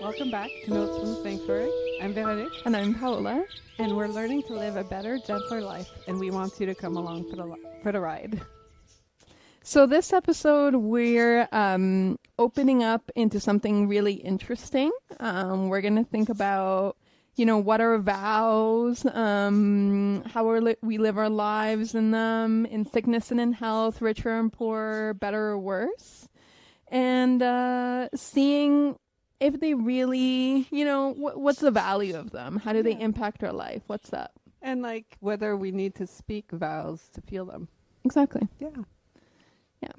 Welcome back to Notes from the Sanctuary. I'm Véronique, And I'm Paola. and we're learning to live a better, gentler life, and we want you to come along for the ride. So this episode, we're opening up into something really interesting. We're going to think about, what are vows, how we live our lives in them, in sickness and in health, richer and poorer, better or worse, and seeing if they really, what's the value of them? How do they impact our life? What's up? And whether we need to speak vows to feel them. Exactly. Yeah. Yeah.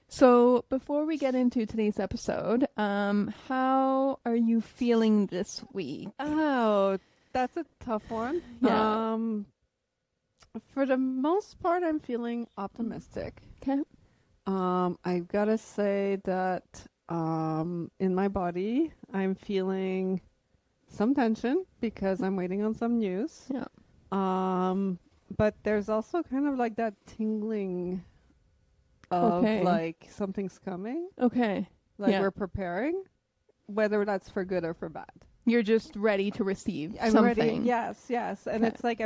So before we get into today's episode, how are you feeling this week? Oh, that's a tough one. Yeah. For the most part, I'm feeling optimistic. Okay. I've got to say that in my body, I'm feeling some tension because I'm waiting on some news. Yeah. But there's also kind of like that tingling of like something's coming. Okay. Like we're preparing, whether that's for good or for bad. You're just ready to receive I'm something. ready. Yes. And it's like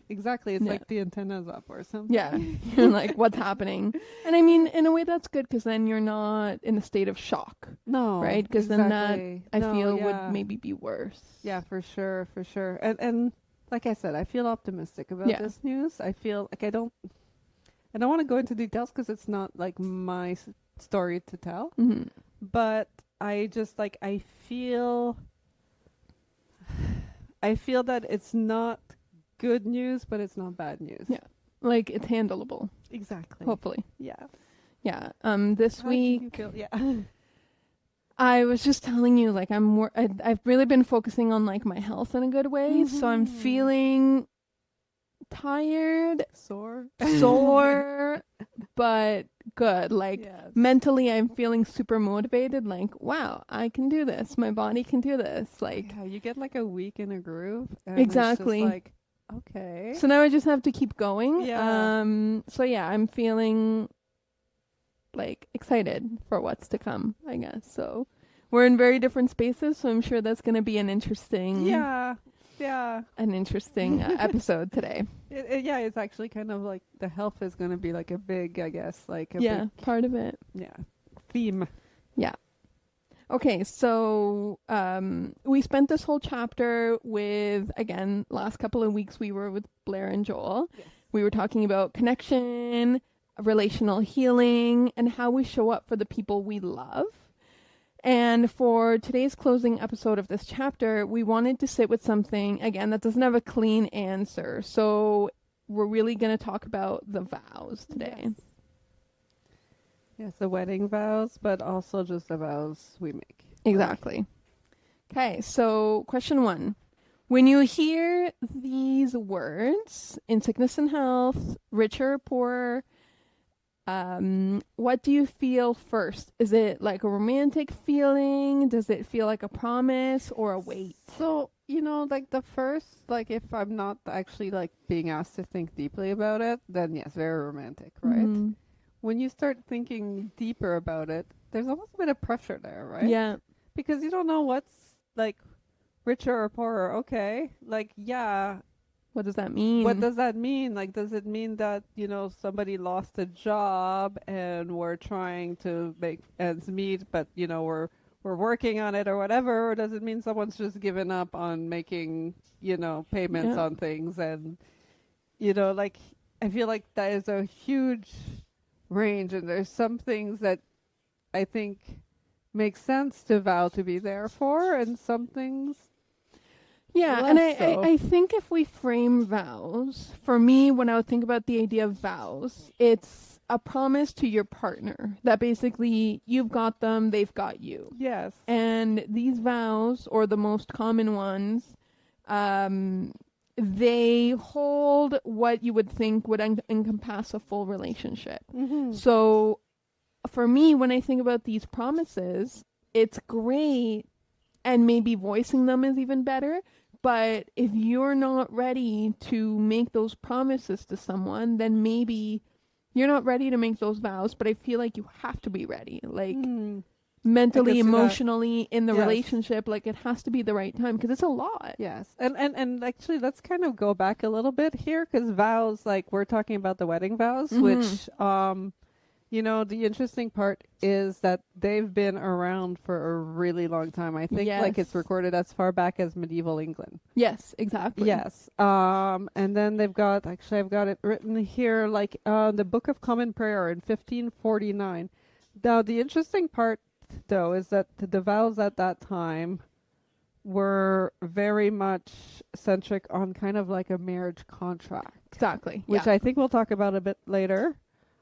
exactly. It's Yeah. like the antenna's up or something. Yeah. You're like, what's happening? And I mean, in a way, that's good because then you're not in a state of shock. No. Right? Because then that, I feel, would maybe be worse. Yeah, for sure. And like I said, I feel optimistic about this news. I feel like I don't want to go into details because it's not like my story to tell. Mm-hmm. But I just I feel that it's not good news, but it's not bad news. Yeah. Like it's handleable. Exactly. Hopefully. Yeah. Yeah. This week. How do you feel? Yeah. I was just telling you, like, I've really been focusing on like my health in a good way. Mm-hmm. So I'm feeling tired, Sore, but good. Like mentally, I'm feeling super motivated. Like, wow, I can do this. My body can do this. Like, you get like a week in a groove. And exactly. It's just like, okay. So now I just have to keep going. Yeah. So yeah, I'm feeling like excited for what's to come, I guess. So we're in very different spaces, so I'm sure that's going to be an interesting episode today. It's actually kind of like the health is going to be like a big, I guess, like a big, part of it. Yeah, theme. Yeah. Okay, so we spent this whole chapter with, again, last couple of weeks we were with Blair and Joel. Yes. We were talking about connection, relational healing, and how we show up for the people we love. And for today's closing episode of this chapter, we wanted to sit with something, again, that doesn't have a clean answer. So we're really going to talk about the vows today. Yes, the wedding vows, but also just the vows we make. Exactly. Okay, so question 1. When you hear these words, in sickness and health, richer or poorer, what do you feel first? Is it like a romantic feeling? Does it feel like a promise or a weight? So, like the first, like if I'm not actually like being asked to think deeply about it, then yes, very romantic, right? Mm-hmm. When you start thinking deeper about it, there's almost a bit of pressure there, right? Yeah. Because you don't know what's like richer or poorer. Okay. Like, yeah. What does that mean? What does that mean? Like, does it mean that, somebody lost a job and we're trying to make ends meet, but, we're working on it or whatever? Or does it mean someone's just given up on making, payments on things? And, like, I feel like that is a huge range. And there's some things that I think make sense to vow to be there for, and some things. Yeah, and I think if we frame vows, for me, when I would think about the idea of vows, it's a promise to your partner that basically you've got them, they've got you. Yes. And these vows, or the most common ones, they hold what you would think would encompass a full relationship. Mm-hmm. So for me, when I think about these promises, it's great, and maybe voicing them is even better. But if you're not ready to make those promises to someone, then maybe you're not ready to make those vows. But I feel like you have to be ready. Like, mentally, see that. emotionally in the Yes. relationship. Like, it has to be the right time because it's a lot. Yes. And actually, let's kind of go back a little bit here, because vows, like we're talking about the wedding vows, which, the interesting part is that they've been around for a really long time. I think like it's Yes. recorded as far back as medieval England. Yes, exactly. Yes. And then they've got, actually, I've got it written here, like the Book of Common Prayer in 1549. Now, the interesting part, though, is that the vows at that time were very much centric on kind of like a marriage contract, Exactly. which I think we'll talk about a bit later.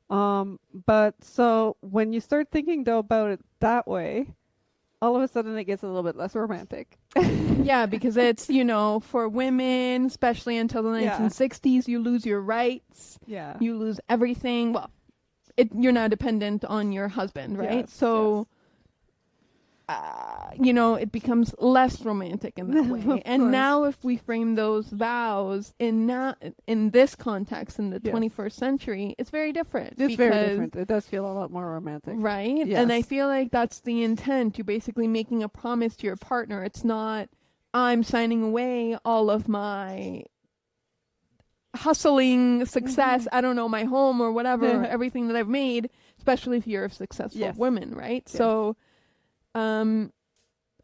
But so when you start thinking, though, about it that way, all of a sudden it gets a little bit less romantic. Yeah, because it's, for women, especially until the 1960s, you lose your rights. Yeah. You lose everything. Well, you're now dependent on your husband, right? Yes, so, it becomes less romantic in that way. Of And course. now if we frame those vows in this context, in the Yes. 21st century, it's very different. It's very different. It does feel a lot more romantic. Right? Yes. And I feel like that's the intent. You're basically making a promise to your partner. It's not, I'm signing away all of my hustling success, I don't know, my home or whatever, everything that I've made, especially if you're a successful woman, right? Yes. So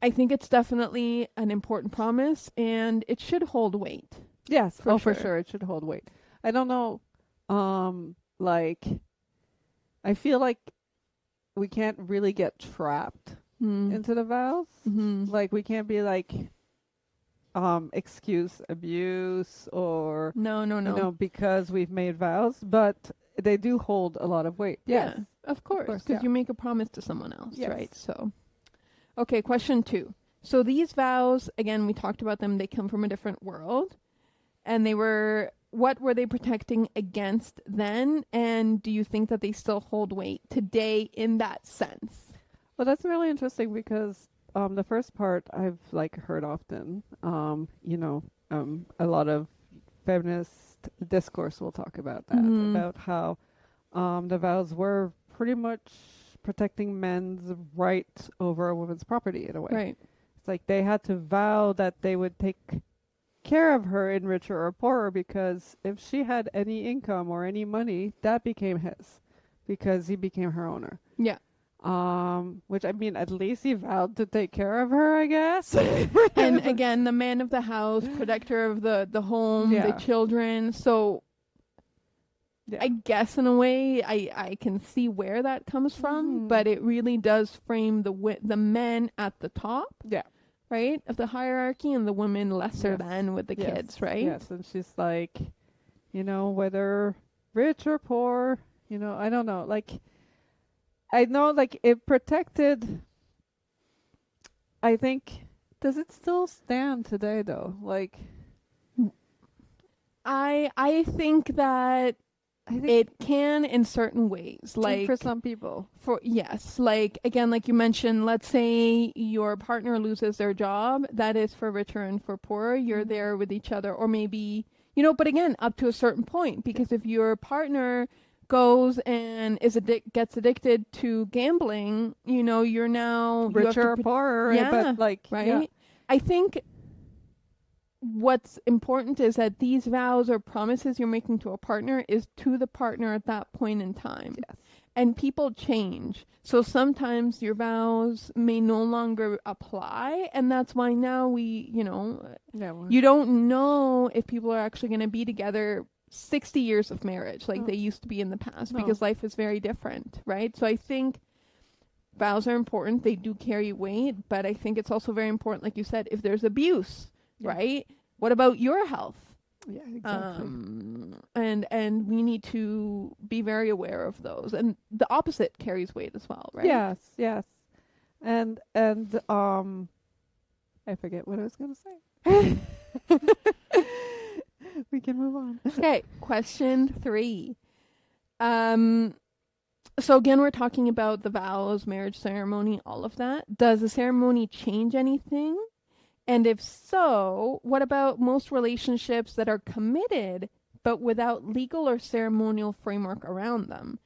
I think it's definitely an important promise, and it should hold weight. Yes. For For sure. sure. It should hold weight. I don't know. Like, I feel like we can't really get trapped into the vows. Mm-hmm. Like, we can't be like, excuse abuse or No. because we've made vows, but they do hold a lot of weight. Yes. Yeah, of course, because yeah. you make a promise to someone else, Yes. right? So, okay, question 2. So these vows, again, we talked about them. They come from a different world, and what were they protecting against then? And do you think that they still hold weight today in that sense? Well, that's really interesting because the first part I've like heard often. A lot of feminist discourse will talk about that, about how the vows were pretty much protecting men's right over a woman's property in a way. Right. It's like they had to vow that they would take care of her in richer or poorer, because if she had any income or any money, that became his, because he became her owner. Yeah. Which, I mean, at least he vowed to take care of her, I guess. And again, the man of the house, protector of the home, the children. So I guess in a way I can see where that comes from, but it really does frame the men at the top. Yeah. Right? Of the hierarchy, and the women lesser than with the kids, right? Yes, and she's like, whether rich or poor, I don't know. Like, I know, like, it protected, I think, does it still stand today, though? Like, I think that it can in certain ways, like for some people. Like, again, like you mentioned, let's say your partner loses their job, that is for richer and for poorer. You're there with each other, or maybe, but again, up to a certain point, because if your partner goes and gets addicted to gambling, you're now Richer or poorer, but like, right? Yeah. I think what's important is that these vows or promises you're making to a partner is to the partner at that point in time. Yes. And people change. So sometimes your vows may no longer apply. And that's why now you don't know if people are actually going to be together 60 years of marriage like they used to be in the past, because life is very different, right? So I think vows are important. They do carry weight. But I think it's also very important, like you said, if there's abuse, right? What about your health? Yeah, exactly. And we need to be very aware of those. And the opposite carries weight as well, right? Yes. And I forget what I was going to say. We can move on. Okay, question 3. So again, we're talking about the vows, marriage ceremony, all of that. Does the ceremony change anything? And if so, what about most relationships that are committed but without legal or ceremonial framework around them?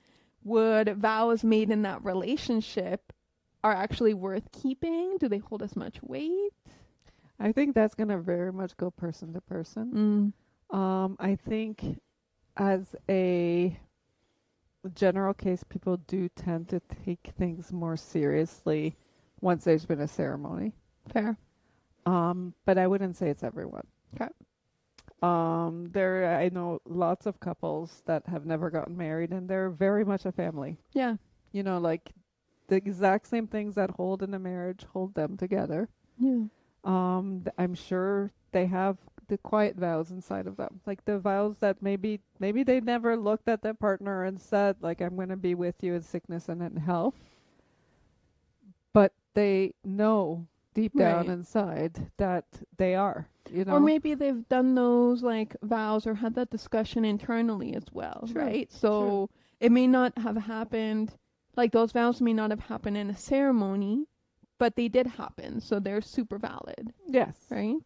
Would vows made in that relationship are actually worth keeping? Do they hold as much weight? I think that's going to very much go person to person. I think as a general case, people do tend to take things more seriously once there's been a ceremony. Fair. But I wouldn't say it's everyone. Okay. I know lots of couples that have never gotten married and they're very much a family. Yeah. You know, like the exact same things that hold in a marriage hold them together. Yeah. I'm sure they have the quiet vows inside of them, like the vows that maybe they never looked at their partner and said, like, I'm going to be with you in sickness and in health, but they know deep down Right. inside that they are, you know. Or maybe they've done those like vows or had that discussion internally as well, True, right? So it may not have happened, like those vows may not have happened in a ceremony, but they did happen, so they're super valid, Yes. right?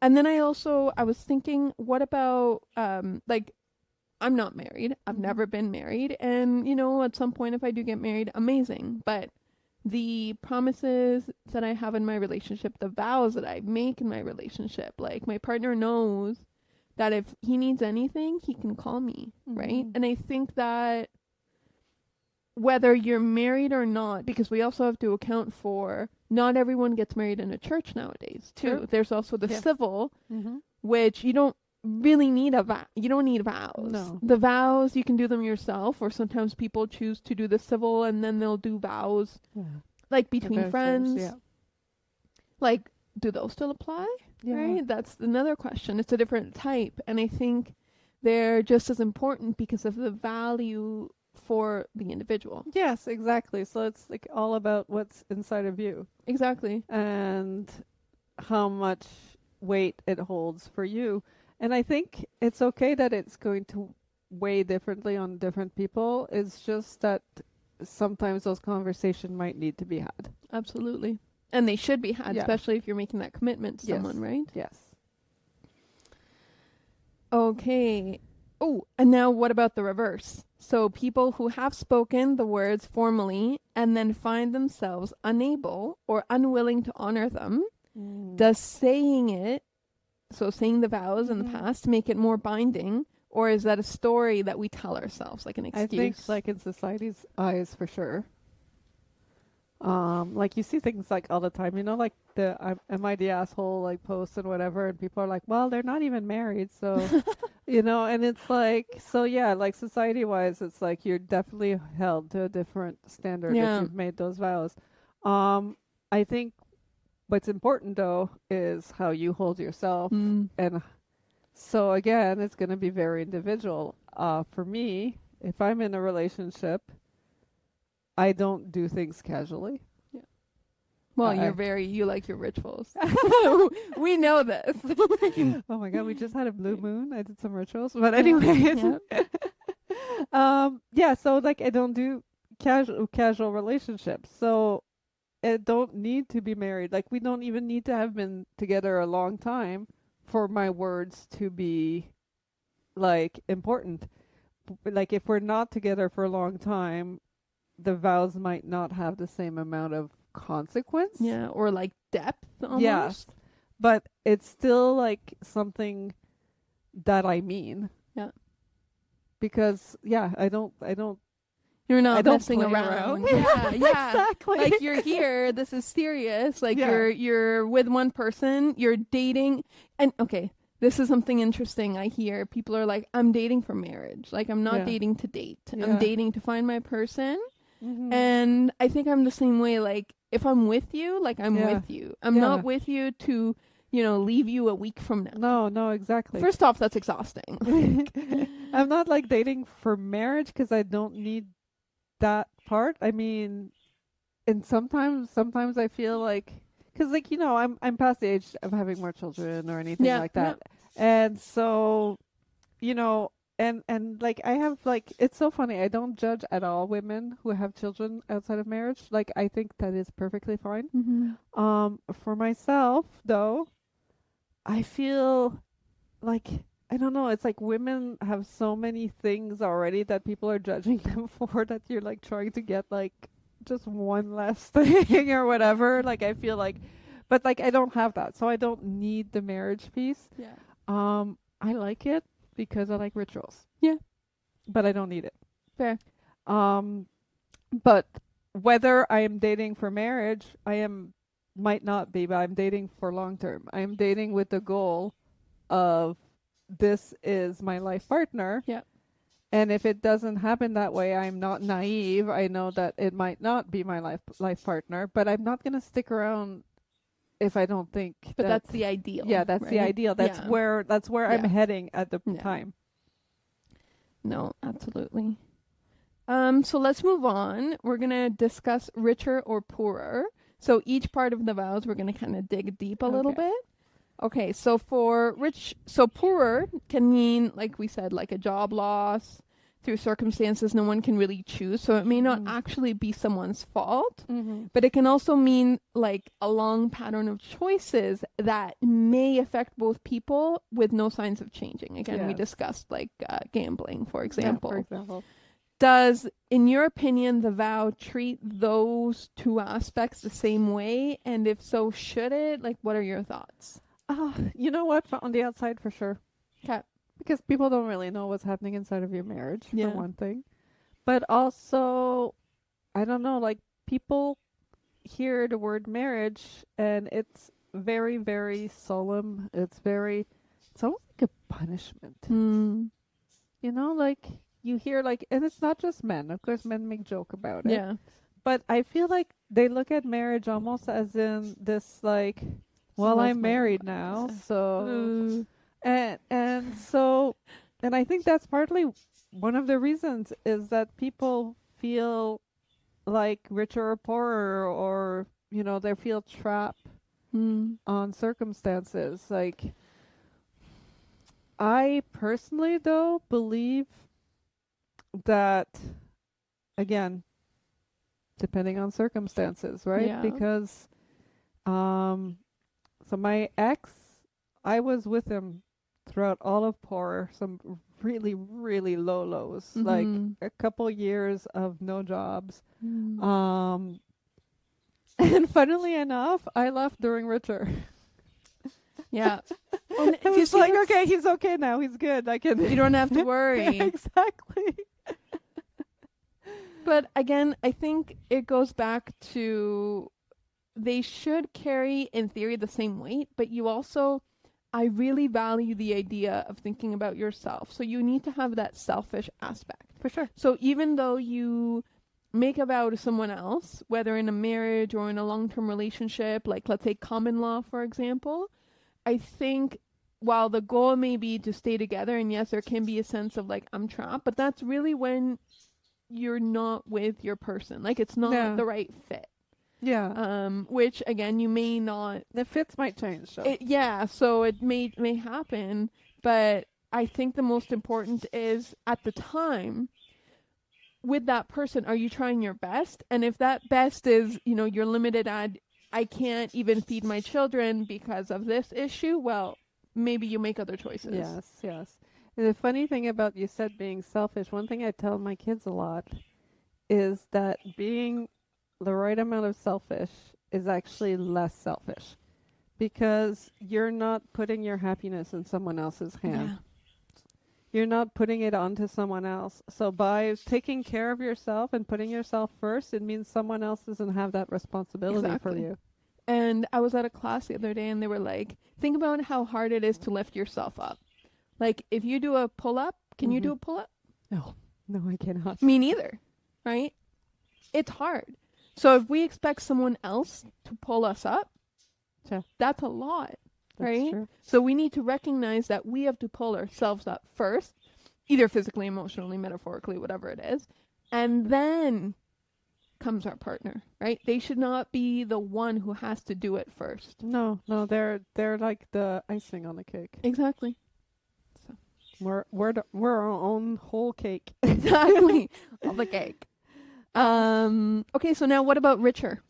And then I was thinking, what about like, I'm not married. I've never been married, and you know, at some point if I do get married, amazing. But the promises that I have in my relationship, the vows that I make in my relationship, like my partner knows that if he needs anything, he can call me, right? And I think that whether you're married or not, because we also have to account for not everyone gets married in a church nowadays too. Sure. There's also the Yeah. civil, which you don't really need you don't need vows. No. The vows, you can do them yourself, or sometimes people choose to do the civil and then they'll do vows like between Okay, friends. yeah. Like, do those still apply? Yeah. Right? That's another question. It's a different type. And I think they're just as important because of the value for the individual. Yes, exactly. So it's like all about what's inside of you Exactly. and how much weight it holds for you. And I think it's okay that it's going to weigh differently on different people. It's just that sometimes those conversations might need to be had. Absolutely. And they should be had, Yeah. especially if you're making that commitment to Yes. someone, right? Yes. Okay. Oh, and now what about the reverse? So people who have spoken the words formally and then find themselves unable or unwilling to honor them, does saying it, so saying the vows in the past, make it more binding? Or is that a story that we tell ourselves, like an excuse? I think, like, in society's eyes, for sure. Like, you see things like all the time, you know, like the am I the asshole, like, posts and whatever, and people are like, well, they're not even married, so you know. And it's like, so yeah, like, society wise, it's like you're definitely held to a different standard Yeah. if you've made those vows. I think what's important though is how you hold yourself. And so again, it's going to be very individual. For me, if I'm in a relationship, I don't do things casually. Well, I- you like your rituals. We know this. Oh my God, we just had a blue moon. I did some rituals, but anyways, yeah. So like, I don't do casual relationships. So I don't need to be married. Like, we don't even need to have been together a long time for my words to be like important. Like, if we're not together for a long time, the vows might not have the same amount of consequence. Yeah, or like depth almost. Yes. But it's still like something that I mean. Yeah. Because I don't You're I not don't messing play around. around. Yeah, yeah. Exactly. Like, you're here, this is serious. Like, Yeah. you're with one person, you're dating. And okay, this is something interesting I hear. People are like, I'm dating for marriage. Like, I'm not Yeah. dating to date. Yeah. I'm dating to find my person. And I think I'm the same way. Like, if I'm with you, like, I'm Yeah. with you. I'm Yeah. not with you to, leave you a week from now. No, exactly. First off, that's exhausting. I'm not like dating for marriage because I don't need that part. I mean, and sometimes I feel like, because, like, I'm past the age of having more children or anything like that, and so, and like, I have, like, it's so funny. I don't judge at all women who have children outside of marriage. Like, I think that is perfectly fine. For myself though, I feel like, I don't know, it's like women have so many things already that people are judging them for, that you're like trying to get like just one less thing or whatever. Like I feel like, but like I don't have that, so I don't need the marriage piece. Yeah. I like it because I like rituals. Yeah. But I don't need it. Fair. But whether I am dating for marriage, might not be, but I'm dating for long term. I am dating with the goal of this is my life partner. Yeah. And if it doesn't happen that way, I'm not naive. I know that it might not be my life partner, but I'm not going to stick around if I don't think But that's the ideal. Yeah, that's the right? ideal. That's where I'm heading at the time. No, absolutely. So let's move on. We're going to discuss richer or poorer. So each part of the vows, we're going to kind of dig deep a little bit. Okay, so for poorer can mean, like we said, like a job loss through circumstances no one can really choose. So it may not actually be someone's fault, but it can also mean like a long pattern of choices that may affect both people with no signs of changing. Again, we discussed like gambling, for example. Yeah, for example. Does, in your opinion, the vow treat those two aspects the same way? And if so, should it? Like, what are your thoughts? You know what? On the outside, for sure. Okay. Because people don't really know what's happening inside of your marriage, Yeah. for one thing. But also, I don't know, like, people hear the word marriage, and it's very, very solemn. It's almost like a punishment. You know, like, you hear, like, and it's not just men. Of course, men make joke about it. Yeah. But I feel like they look at marriage almost as in this, like, well, I'm married now, so and I think that's partly one of the reasons is that people feel like richer or poorer, or they feel trapped on circumstances. Like, I personally though believe that, again, depending on circumstances, right? Yeah. Because so my ex, I was with him throughout all of poor, some really, really low lows, like a couple years of no jobs. And funnily enough, I left during richer. Yeah. And it was like, okay, he's okay now. He's good. You don't have to worry. Yeah, exactly. But again, I think it goes back to they should carry, in theory, the same weight, but I really value the idea of thinking about yourself. So you need to have that selfish aspect. For sure. So even though you make a vow to someone else, whether in a marriage or in a long-term relationship, like let's say common law, for example, I think while the goal may be to stay together, and yes, there can be a sense of like, I'm trapped, but that's really when you're not with your person. Like, it's not the right fit. Yeah. Which again, you may not. The fits might change. So. So it may happen, but I think the most important is at the time with that person, are you trying your best? And if that best is, you're limited at, I can't even feed my children because of this issue, well, maybe you make other choices. Yes. And the funny thing about you said being selfish, one thing I tell my kids a lot is that being the right amount of selfish is actually less selfish, because you're not putting your happiness in someone else's hand. Yeah. You're not putting it onto someone else. So by taking care of yourself and putting yourself first, it means someone else doesn't have that responsibility for you. And I was at a class the other day and they were like, think about how hard it is to lift yourself up. Like, if you do a pull-up, can you do a pull-up? No, I cannot. Me neither, right? It's hard. So if we expect someone else to pull us up, that's a lot, right? That's true. So we need to recognize that we have to pull ourselves up first, either physically, emotionally, metaphorically, whatever it is, and then comes our partner, right? They should not be the one who has to do it first. No, they're like the icing on the cake. Exactly. So we're our own whole cake. Exactly. All the cake. Okay, so now what about richer,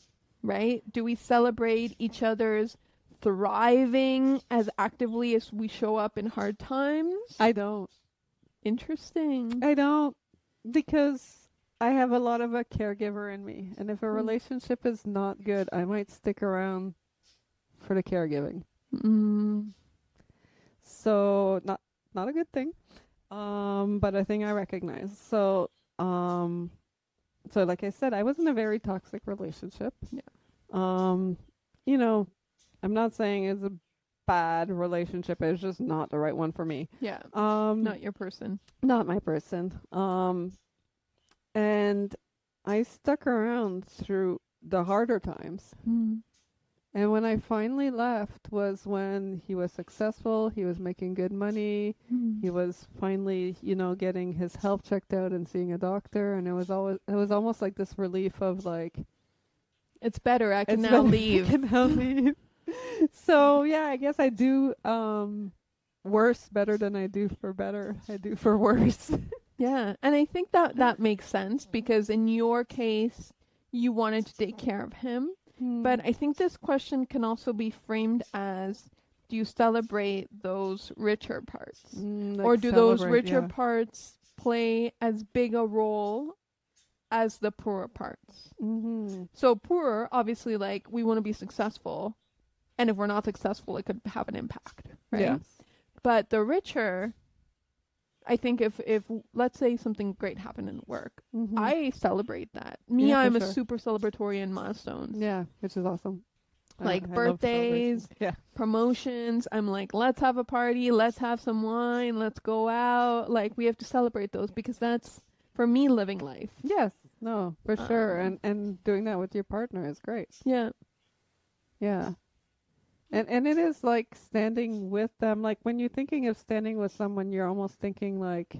right? Do we celebrate each other's thriving as actively as we show up in hard times? I don't. Interesting. I don't, because I have a lot of a caregiver in me, and if a relationship is not good, I might stick around for the caregiving. Mm. So not a good thing. But a thing I recognize. So like I said, I was in a very toxic relationship. Yeah. Um, you know, I'm not saying it's a bad relationship. It's just not the right one for me. Yeah. Um, Not your person. not my person. And I stuck around through the harder times. Mm. And when I finally left was when he was successful, he was making good money, Mm. he was finally, getting his health checked out and seeing a doctor, and it was almost like this relief of like It's better. I can it's now better, leave. I can now leave. So yeah, I guess I do worse better than I do for better. I do for worse. Yeah. And I think that makes sense because in your case, you wanted to take care of him. But I think this question can also be framed as, do you celebrate those richer parts? Like or do those celebrate, richer yeah. parts play as big a role as the poorer parts? Mm-hmm. So poorer, obviously, like, we want to be successful. And if we're not successful, it could have an impact, right? Yeah. But the richer, I think if let's say something great happened in work, Mm-hmm. I celebrate that. Me, Yeah, for I'm a sure. super celebratory in milestones. Yeah, which is awesome. Like I love birthdays, celebrations. Yeah. promotions. I'm like, let's have a party, let's have some wine, let's go out. Like, we have to celebrate those because that's, for me, living life. Yes. No, for sure. Um, And doing that with your partner is great. Yeah. Yeah. And it is like standing with them. Like when you're thinking of standing with someone, you're almost thinking like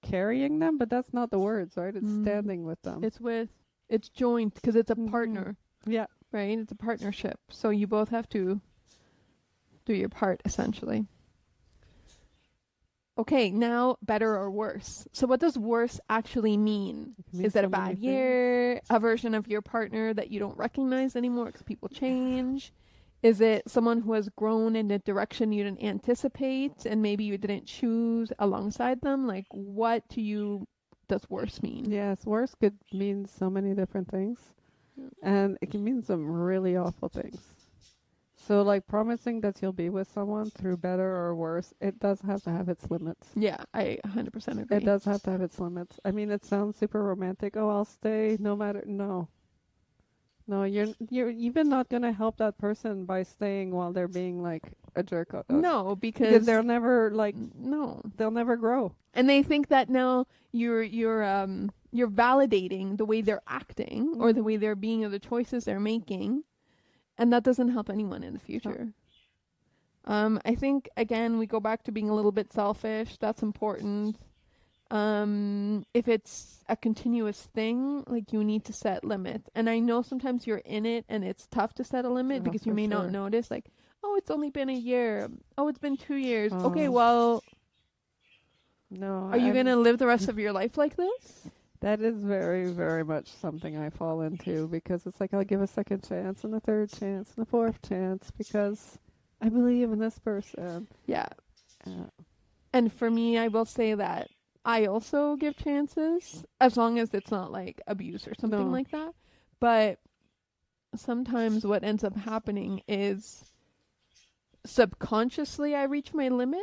carrying them, but that's not the words, right? It's standing with them. It's joint because it's a Mhm. partner, Yeah. right? It's a partnership. So you both have to do your part, essentially. Okay, now better or worse. So what does worse actually mean? Is that a bad year? A version of your partner that you don't recognize anymore because people change? Is it someone who has grown in a direction you didn't anticipate and maybe you didn't choose alongside them? Like, what to you does worse mean? Yes, worse could mean so many different things. And it can mean some really awful things. So like promising that you'll be with someone through better or worse, it does have to have its limits. Yeah, I 100% agree. It does have to have its limits. I mean, it sounds super romantic. Oh, I'll stay no matter. No. No, you're even not gonna help that person by staying while they're being like a jerk. No, Because they'll never no. they'll never grow. And they think that now you're validating the way they're acting or the way they're being or the choices they're making, and that doesn't help anyone in the future. I think again we go back to being a little bit selfish. That's important. If it's a continuous thing, like, you need to set limits. And I know sometimes you're in it and it's tough to set a limit because you may not notice, like, oh, it's only been a year. Oh, it's been 2 years. Okay, well, no. Are you going to live the rest of your life like this? That is very, very much something I fall into because it's like I'll give a second chance and a third chance and a fourth chance because I believe in this person. Yeah. And for me, I will say that I also give chances as long as it's not like abuse or something like that. But sometimes what ends up happening is subconsciously I reach my limit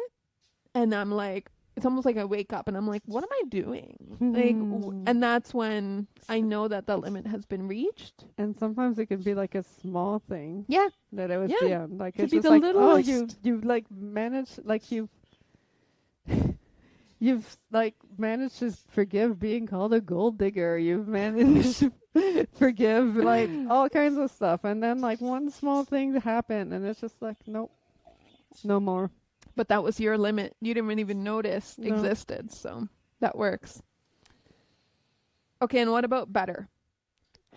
and I'm like, it's almost like I wake up and I'm like, what am I doing? And that's when I know that the limit has been reached. And sometimes it can be like a small thing. Yeah. That it was the end. Like, Could it's be just the like, littlest. oh, you've like managed, like you've like managed to forgive being called a gold digger. You've managed to forgive like all kinds of stuff. And then like one small thing happened and it's just like, nope, no more. But that was your limit. You didn't even notice existed. So that works. Okay, and what about better?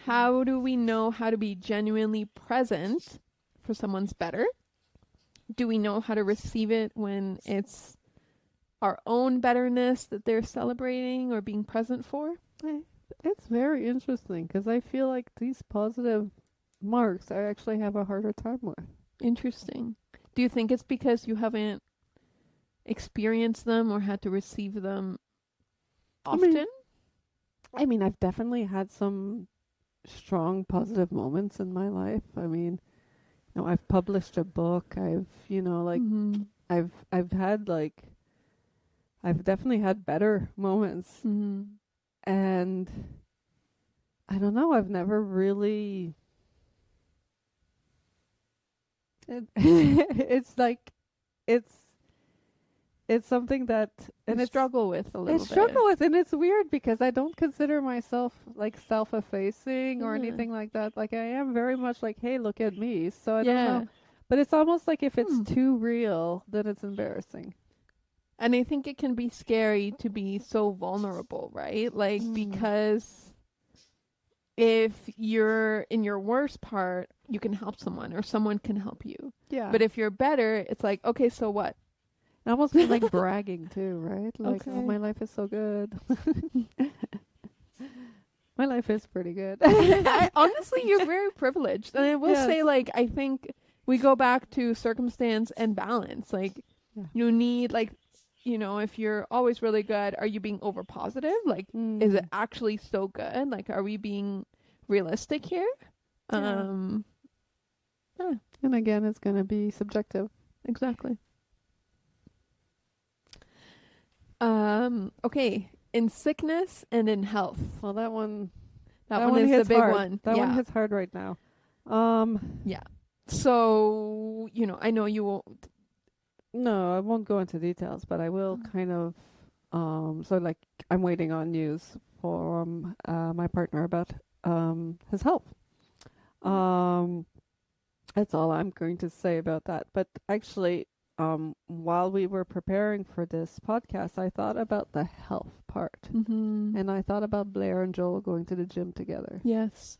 How do we know how to be genuinely present for someone's better? Do we know how to receive it when it's our own betterness that they're celebrating or being present for? It's very interesting because I feel like these positive marks I actually have a harder time with. Interesting. Do you think it's because you haven't experienced them or had to receive them often? I mean, I've definitely had some strong positive moments in my life. I mean, I've published a book. I've, like Mm-hmm. I've had like I've definitely had better moments, Mm-hmm. and I don't know, I've never really it's like it's it's something that and You it's struggle with a I little struggle bit. with, and it's weird because I don't consider myself like self-effacing or Yeah. anything like that. Like I am very much like, hey, look at me. So I don't know. Yeah. But it's almost like if it's Hmm. too real, then it's embarrassing. And I think it can be scary to be so vulnerable, right? Like, Mm. because if you're in your worst part, you can help someone or someone can help you. Yeah. But if you're better, it's like, okay, so what? I almost feel like bragging too, right? Like, oh, Okay. my life is so good. My life is pretty good. Honestly, you're very privileged. And I will Yes. say, like, I think we go back to circumstance and balance. Like, Yeah. you need, like, if you're always really good, are you being over positive? Like, is it Mm. actually so good? Like, are we being realistic here? Yeah. Um, yeah, And again, it's going to be subjective. exactly. Okay. In sickness and in health. Well, that one That that one one is the hits big hard. one. That one Yeah. hits hard right now. Um Yeah. So, I know you won't. no, I won't go into details, but I will kind of so like I'm waiting on news from my partner about his health. Um That's all I'm going to say about that. But actually, while we were preparing for this podcast, I thought about the health part. Mm-hmm. And I thought about Blair and Joel going to the gym together. Yes.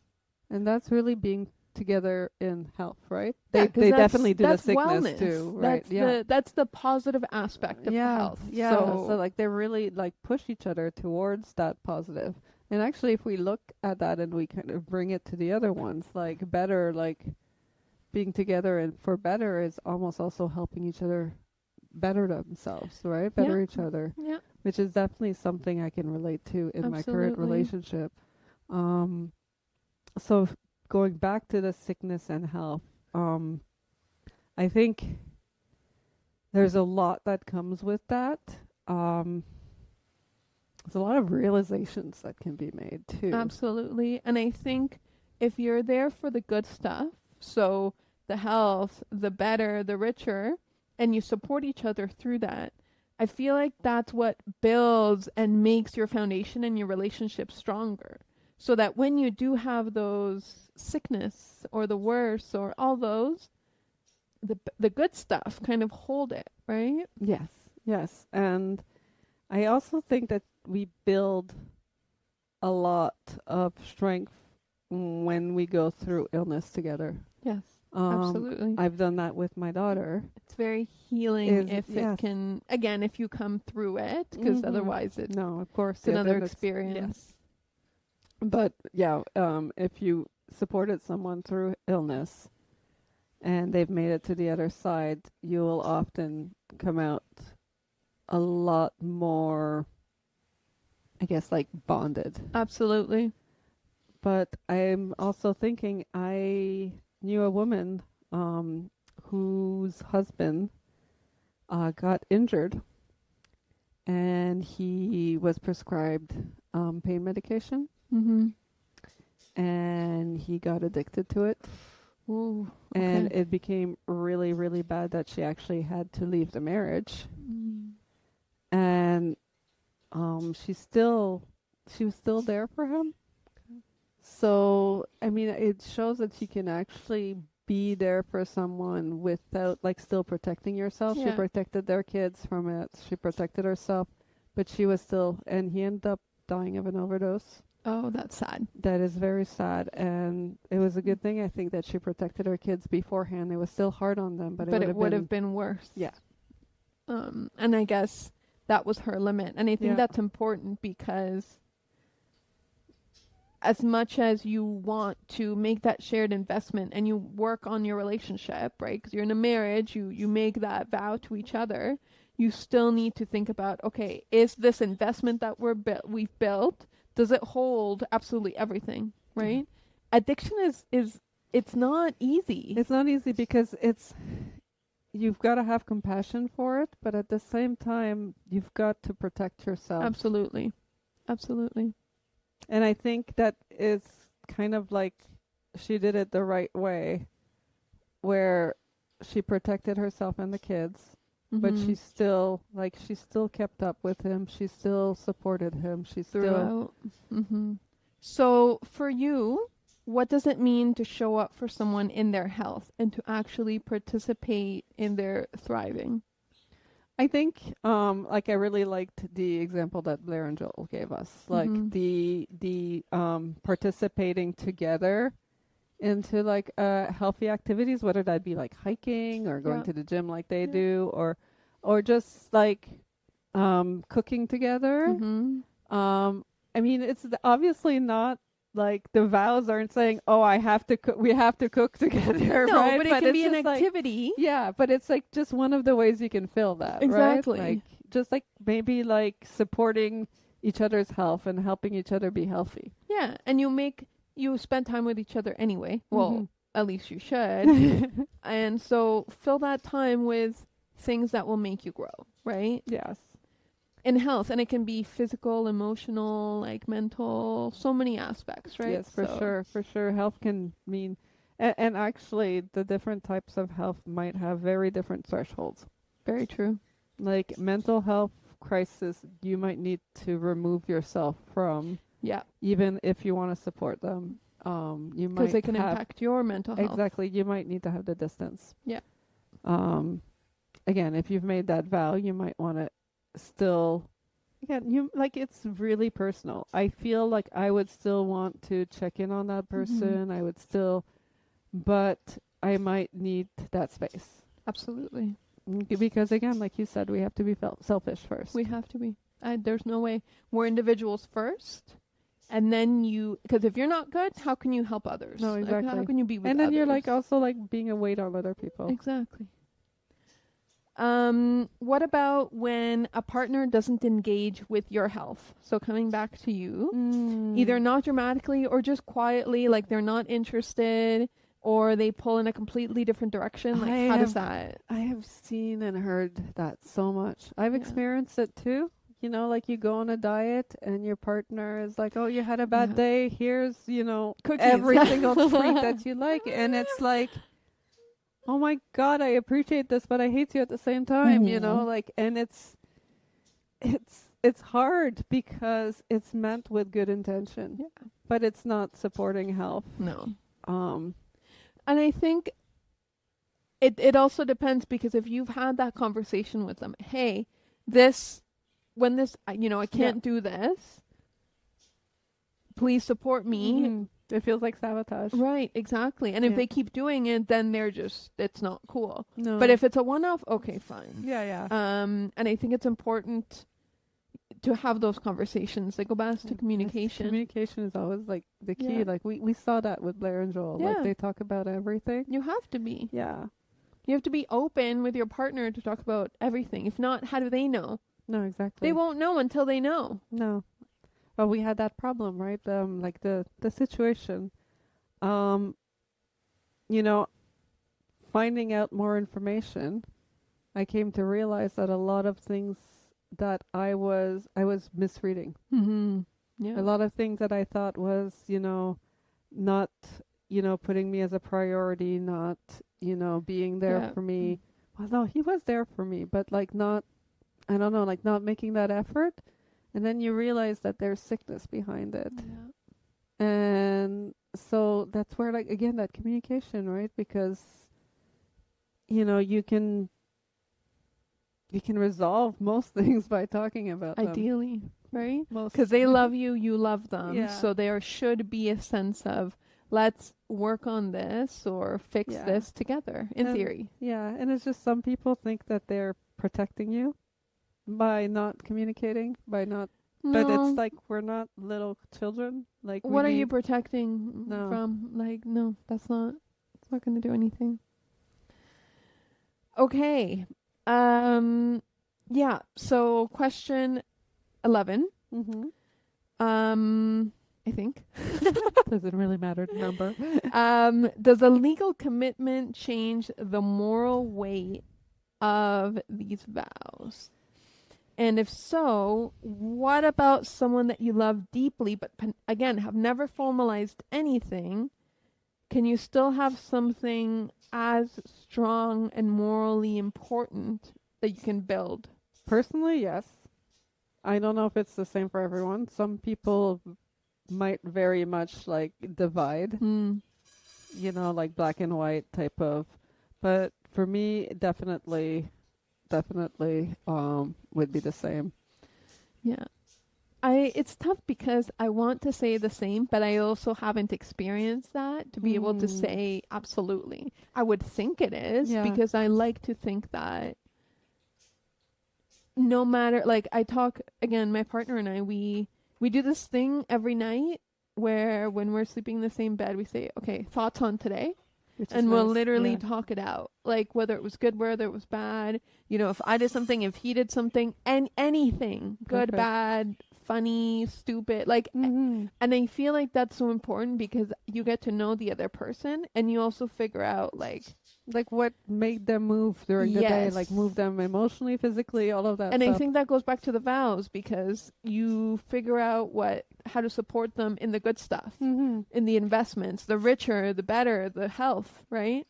And that's really being together in health, right? Yeah, They because they definitely do the that's sickness wellness. too, right? Yeah. That's the positive aspect of the Yeah, health. yeah. So like they really like push each other towards that positive. And actually if we look at that and we kind of bring it to the other ones, like better, like being together and for better is almost also helping each other better themselves, right? Yeah. Better each other, Yeah. which is definitely something I can relate to in my current Absolutely. relationship. Um, so going back to the sickness and health, um, I think there's a lot that comes with that. Um, there's a lot of realizations that can be made too. Absolutely. And I think if you're there for the good stuff, so the health, the better, the richer, and you support each other through that, I feel like that's what builds and makes your foundation and your relationship stronger. So that when you do have those sickness or the worst or all those, the good stuff kind of hold it, right? Yes, yes. And I also think that we build a lot of strength when we go through illness together. Yes, Um, absolutely. I've done that with my daughter. It's very healing Is if it yes. can, again, if you come through it, because Mhm. otherwise it's No, of course, yeah, another then it's experience. yes. But yeah, if you supported someone through illness and they've made it to the other side, you will often come out a lot more, I guess, like bonded. Absolutely. But I'm also thinking I knew a woman whose husband got injured and he was prescribed pain medication Mm-hmm. and he got addicted to it. Ooh, And okay. it became really, really bad that she actually had to leave the marriage. Mm. And she was still there for him. So, I mean, it shows that you can actually be there for someone without, like, still protecting yourself. She Yeah. protected their kids from it. She protected herself, but she was still, and he ended up dying of an overdose. Oh, that's sad. That is very sad, and it was a good thing, I think, that she protected her kids beforehand. It was still hard on them, but But it would have been worse. yeah. And I guess that was her limit. And I think Yeah. that's important because as much as you want to make that shared investment and you work on your relationship, right? Because you're in a marriage, you make that vow to each other. You still need to think about, okay, is this investment that we've built, Does it hold absolutely everything, right? Addiction is it's not easy. It's not easy because you've got to have compassion for it, but at the same time, you've got to protect yourself. Absolutely. Absolutely. And I think that is kind of like she did it the right way, where she protected herself and the kids, but she still kept up with him. She still supported him. She still throughout. So for you, what does it mean to show up for someone in their health and to actually participate in their thriving? I think, like I really liked the example that Blair and Joel gave us, like the participating together into like healthy activities, whether that be like hiking or going to the gym like they do, or just like cooking together. I mean, it's obviously not like the vows aren't saying, "Oh, I have to cook. We have to cook together." No, right? but it can be an activity. Yeah, but it's like just one of the ways you can fill that. Exactly. Right? Like just like maybe like supporting each other's health and helping each other be healthy. Yeah, and you spend time with each other anyway. Well, at least you should. And so fill that time with things that will make you grow, right? Yes. In health, and it can be physical, emotional, like mental, so many aspects, right? Yes, for sure. Health can mean, and actually the different types of health might have very different thresholds. Very true. Like mental health crisis, you might need to remove yourself from. Yeah. Even if you want to support them, you might because they can impact your mental health. Exactly. You might need to have the distance. Yeah. Again, if you've made that vow, you might want to still. Again, you like it's really personal. I feel like I would still want to check in on that person. I would still, but I might need that space. Absolutely. Because again, like you said, we have to be selfish first. We have to be. There's no way. We're individuals first. And then because if you're not good, how can you help others? No, exactly. Like, how can you be with others? And then you're like also like being a weight on other people. Exactly. What about when a partner doesn't engage with your health? So coming back to you, either not dramatically or just quietly, like they're not interested, or they pull in a completely different direction. Like, how does that? I have seen and heard that so much. I've experienced it too. You know, like you go on a diet and your partner is like, "Oh, you had a bad day. Here's, cookies. Every single treat that you like." And it's like, "Oh my God, I appreciate this, but I hate you at the same time." And it's hard because it's meant with good intention. Yeah. But it's not supporting health. No. And I think it also depends, because if you've had that conversation with them, hey, I can't do this, please support me. It feels like sabotage. Right, exactly. And if they keep doing it, then it's not cool. No. But if it's a one-off, okay, fine. Yeah. And I think it's important to have those conversations. They go back to communication. Communication is always like the key. Yeah. Like we saw that with Blair and Joel. Yeah. Like they talk about everything. You have to be. Yeah. You have to be open with your partner to talk about everything. If not, how do they know? No, exactly. They won't know until they know. No. Well, we had that problem, right? Like the situation. Finding out more information, I came to realize that a lot of things that I was misreading. Yeah. A lot of things that I thought was, not, putting me as a priority, not, being there for me. Well, no, he was there for me, but like not, I don't know, like not making that effort. And then you realize that there's sickness behind it. Yeah. And so that's where, like, again, that communication, right? Because, you can resolve most things by talking about them. Ideally, right? Because they love you, you love them. Yeah. So there should be a sense of, let's work on this or fix this together, in theory. Yeah, and it's just some people think that they're protecting you by not communicating, but it's like we're not little children. Like, what are you protecting from? Like, no, it's not going to do anything. Okay. So question 11. I think. Doesn't really matter the number. Does a legal commitment change the moral weight of these vows? And if so, what about someone that you love deeply, but again, have never formalized anything? Can you still have something as strong and morally important that you can build? Personally, yes. I don't know if it's the same for everyone. Some people might very much like divide, like black and white type of. But for me, definitely would be the same. Yeah. It's tough because I want to say the same, but I also haven't experienced that to be able to say absolutely. I would think it is because I like to think that no matter, like, I talk again, my partner and I, we do this thing every night where when we're sleeping in the same bed, we say, okay, thoughts on today. And we'll literally talk it out, like whether it was good, whether it was bad. If I did something, if he did something, and anything, good, bad, funny, stupid, like, and I feel like that's so important because you get to know the other person, and you also figure out like what made them move during the day, like move them emotionally, physically, all of that and stuff. I think that goes back to the vows because you figure out how to support them in the good stuff, in the investments, the richer, the better, the health, right?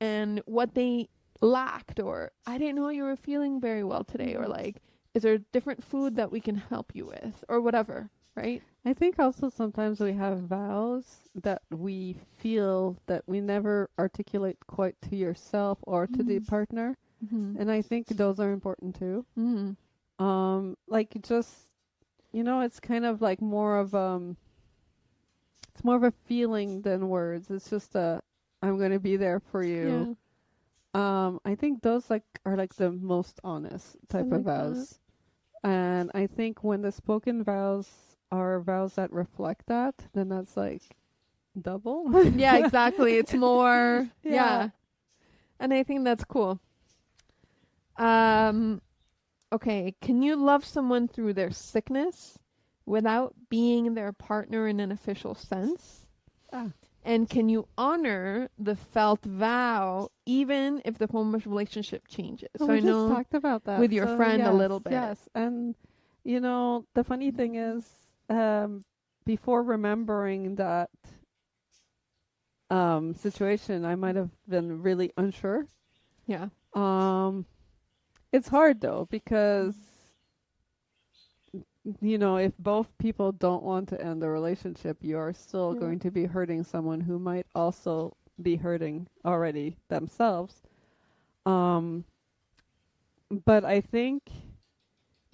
And what they lacked, or I didn't know you were feeling very well today, or like, is there different food that we can help you with, or whatever, right? I think also sometimes we have vows that we feel that we never articulate quite to yourself or to the partner. And I think those are important too. Like just, it's kind of like more of it's more of a feeling than words. It's just I'm going to be there for you. I think those are like the most honest type of vows. And I think when the spoken vows are vows that reflect that, then that's like double. Yeah, exactly. It's more, yeah. And I think that's cool. Okay, can you love someone through their sickness without being their partner in an official sense? And can you honor the felt vow even if the former relationship changes? So I just talked about that with your friend a little bit. Yes, and the funny thing is, before remembering that situation, I might have been really unsure. Yeah. It's hard though because if both people don't want to end the relationship, you're still going to be hurting someone who might also be hurting already themselves. But I think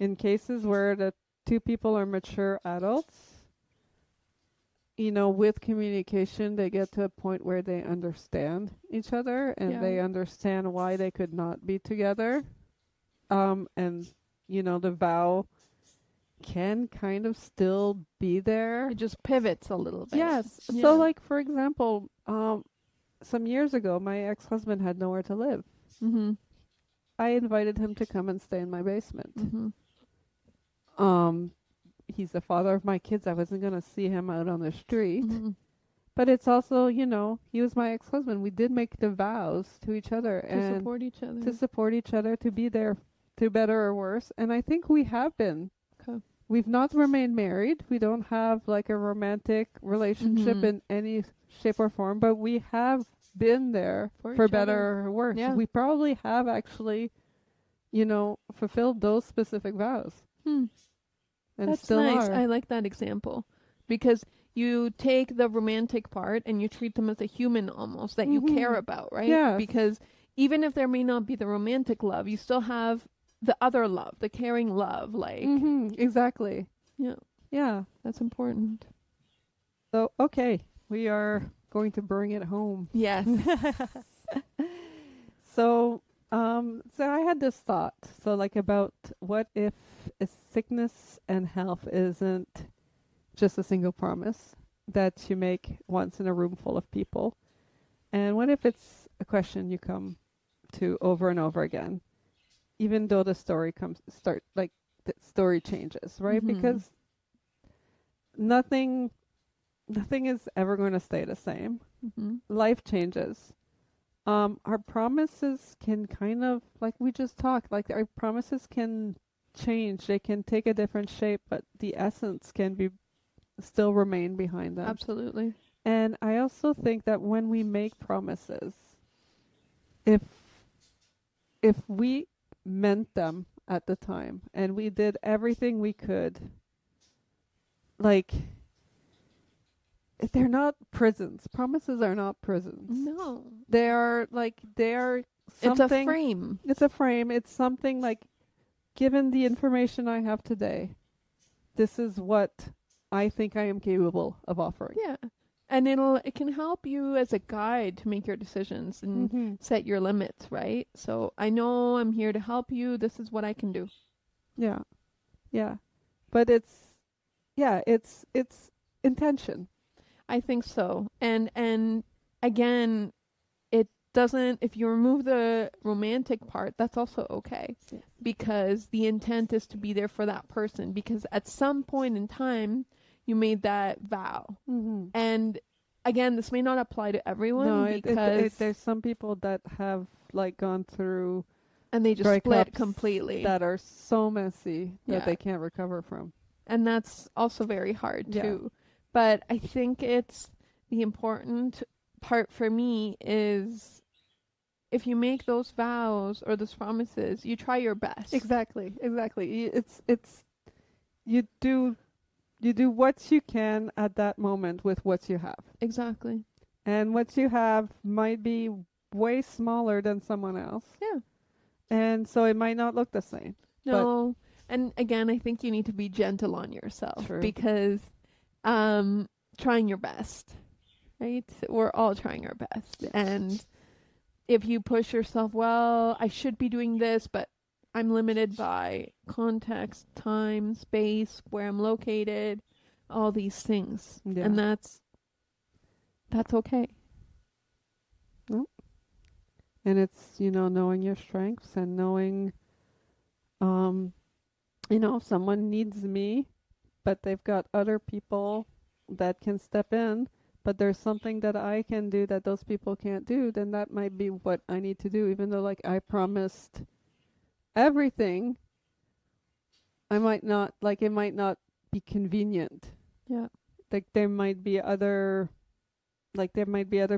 in cases where the two people are mature adults, with communication, they get to a point where they understand each other and they understand why they could not be together. And the vow can kind of still be there. It just pivots a little bit. Yes. Yeah. So like, for example, some years ago, my ex-husband had nowhere to live. I invited him to come and stay in my basement. He's the father of my kids. I wasn't going to see him out on the street. But it's also, he was my ex-husband. We did make the vows to each other. To support each other, to be there, to better or worse. And I think we have been. Okay. We've not remained married. We don't have like a romantic relationship in any shape or form, but we have been there for better or worse. Yeah. We probably have actually, fulfilled those specific vows. And that's still nice. are. I like that example because you take the romantic part and you treat them as a human almost that you care about, right? Yeah. Because even if there may not be the romantic love, you still have the other love, the caring love, like. Exactly. Yeah. Yeah. That's important. So, okay. We are going to bring it home. Yes. So I had this thought. So like about what if sickness and health isn't just a single promise that you make once in a room full of people? And what if it's a question you come to over and over again, even though the story the story changes, right? Because nothing is ever going to stay the same. Mm-hmm. Life changes. Our promises can kind of, like we just talked, like our promises can change. They can take a different shape, but the essence can be still remain behind them. Absolutely. And I also think that when we make promises, if we meant them at the time and we did everything we could, like, they're not prisons. Promises are not prisons. No. They are It's a something. frame. It's a frame. It's something like, given the information I have today, this is what I think I am capable of offering. Yeah. And it can help you as a guide to make your decisions and set your limits, right? So I know I'm here to help you. This is what I can do. Yeah. Yeah. But it's intention. I think so. And again, it doesn't, if you remove the romantic part, that's also okay. Yes. Because the intent is to be there for that person, because at some point in time you made that vow. Mm-hmm. And again, this may not apply to everyone, No, because there's some people that have like gone through and they just split breakups completely. that are so messy that Yeah. they can't recover from. And that's also very hard Yeah. too. But I think it's the important part for me is, if you make those vows or those promises, you try your best. Exactly. It's you do what you can at that moment with what you have. Exactly. And what you have might be way smaller than someone else. Yeah. And so it might not look the same. No. And again, I think you need to be gentle on yourself. True. Because trying your best, right? We're all trying our best. Yes. And if you push yourself, well, I should be doing this, but I'm limited by context, time, space, where I'm located, all these things. Yeah. And that's okay. And it's, knowing your strengths and knowing, someone needs me, but they've got other people that can step in, but there's something that I can do that those people can't do, then that might be what I need to do. Even though, like, I promised everything, it might not be convenient. Yeah. Like, there might be other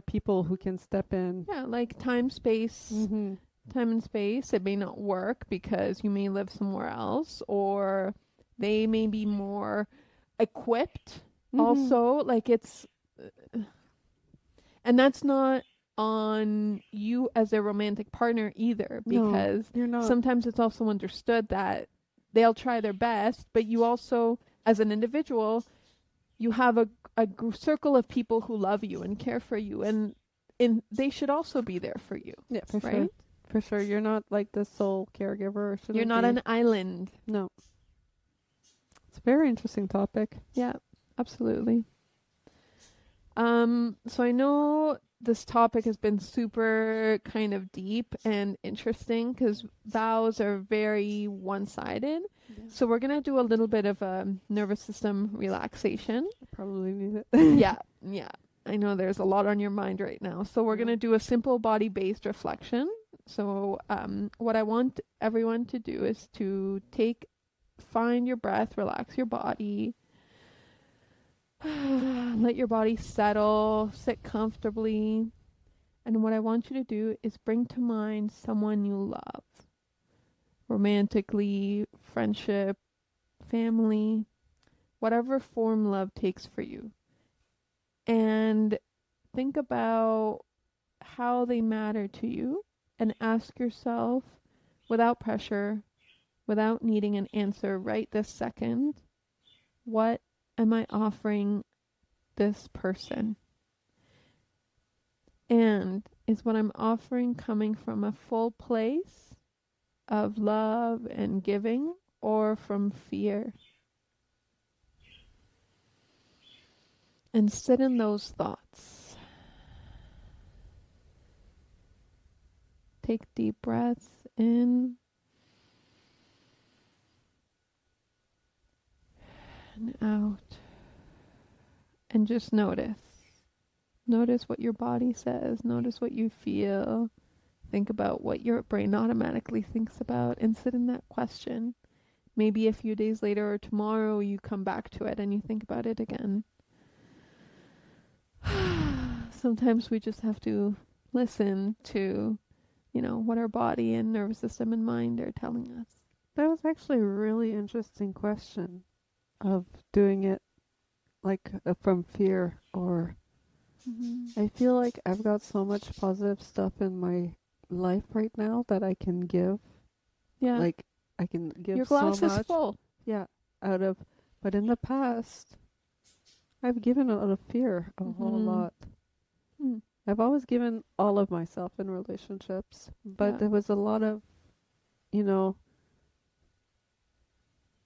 people who can step in. Yeah, like time, space. Mm-hmm. Time and space, it may not work because you may live somewhere else, or they may be more equipped. Mm-hmm. Also, like, it's, and that's not on you as a romantic partner either, because you're not. sometimes it's also understood that they'll try their best, but you also, as an individual, you have a circle of people who love you and care for you, and they should also be there for you. Yeah, for right? sure. For sure, you're not like the sole caregiver. You're not an island. No. It's a very interesting topic. Yeah, absolutely. So I know this topic has been super kind of deep and interesting, because vows are very one-sided. Yeah. So we're going to do a little bit of a nervous system relaxation. I probably need it. Yeah. I know there's a lot on your mind right now. So we're going to do a simple body-based reflection. So what I want everyone to do is to find your breath, relax your body. Let your body settle, sit comfortably. And what I want you to do is bring to mind someone you love. Romantically, friendship, family, whatever form love takes for you. And think about how they matter to you, and ask yourself, without pressure, without needing an answer right this second, what am I offering this person? And is what I'm offering coming from a full place of love and giving, or from fear? And sit in those thoughts. Take deep breaths in and out. and just notice. Notice what your body says. Notice what you feel. Think about what your brain automatically thinks about and sit in that question. Maybe a few days later or tomorrow you come back to it and you think about it again. Sometimes we just have to listen to, what our body and nervous system and mind are telling us. That was actually a really interesting question of doing it like from fear or I feel like I've got so much positive stuff in my life right now that I can give. Yeah. Like I can give your glass so much. is full. Yeah. But in the past, I've given out of fear a whole lot. I've always given all of myself in relationships, but there was a lot of,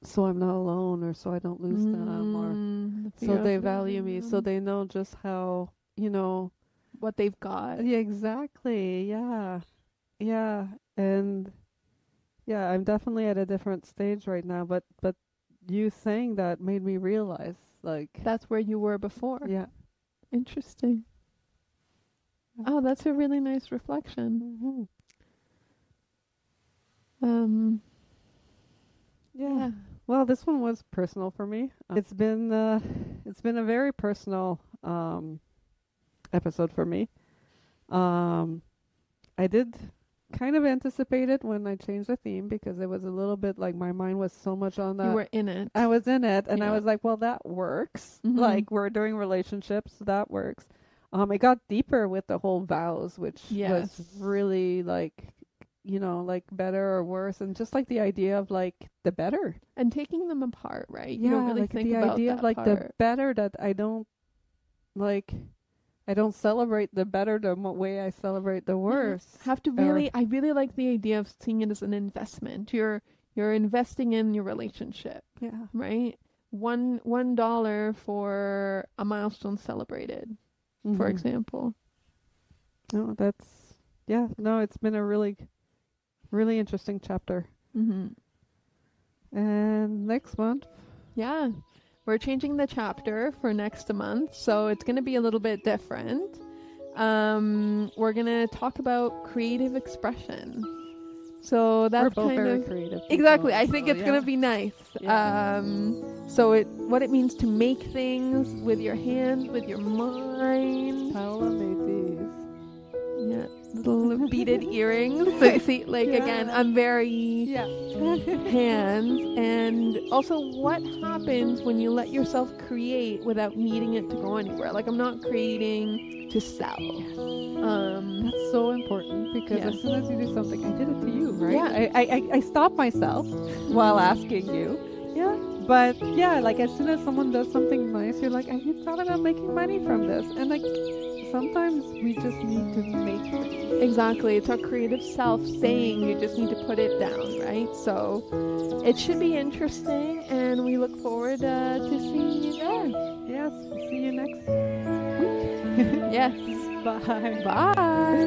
so I'm not alone or so I don't lose them or so they value me, so they know just how, what they've got. Yeah, exactly. Yeah. Yeah. And yeah, I'm definitely at a different stage right now, but you saying that made me realize like that's where you were before. Yeah. Interesting. Oh, that's a really nice reflection. Yeah. Well, this one was personal for me. It's been a very personal episode for me. I did kind of anticipate it when I changed the theme because it was a little bit like my mind was so much on that. You were in it. I was in it, and I was like, well, that works. Like we're doing relationships, so that works. It got deeper with the whole vows, which was really like, like better or worse, and just like the idea of like the better and taking them apart, right? Yeah, you don't really like think the about idea that of like part. the better that I don't celebrate the better the way I celebrate the worse. Have to really, I really like the idea of seeing it as an investment. You're investing in your relationship. Yeah. Right? $1 for a milestone celebrated, for example. No, it's been a really, really interesting chapter. And next month. Yeah. We're changing the chapter for next month, so it's going to be a little bit different. We're going to talk about creative expression. So that's we're both kind very of creative people, exactly. I think so, it's going to be nice. Yeah. So what it means to make things with your hands, with your mind. Paola made these. Yeah, little beaded earrings. So you see, again, I'm very hands. And also, what happens when you let yourself create without needing it to go anywhere? Like, I'm not creating to sell. That's so important because as soon as you do something, I did it to you, right? Yeah. I stopped myself while asking you. Yeah. But yeah, like as soon as someone does something nice, you're like, have you thought about making money from this? And like sometimes we just need to make things. Exactly. It's our creative self saying you just need to put it down, right? So it should be interesting, and we look forward to seeing you there. Yes. See you next week. Yes. Bye. Bye.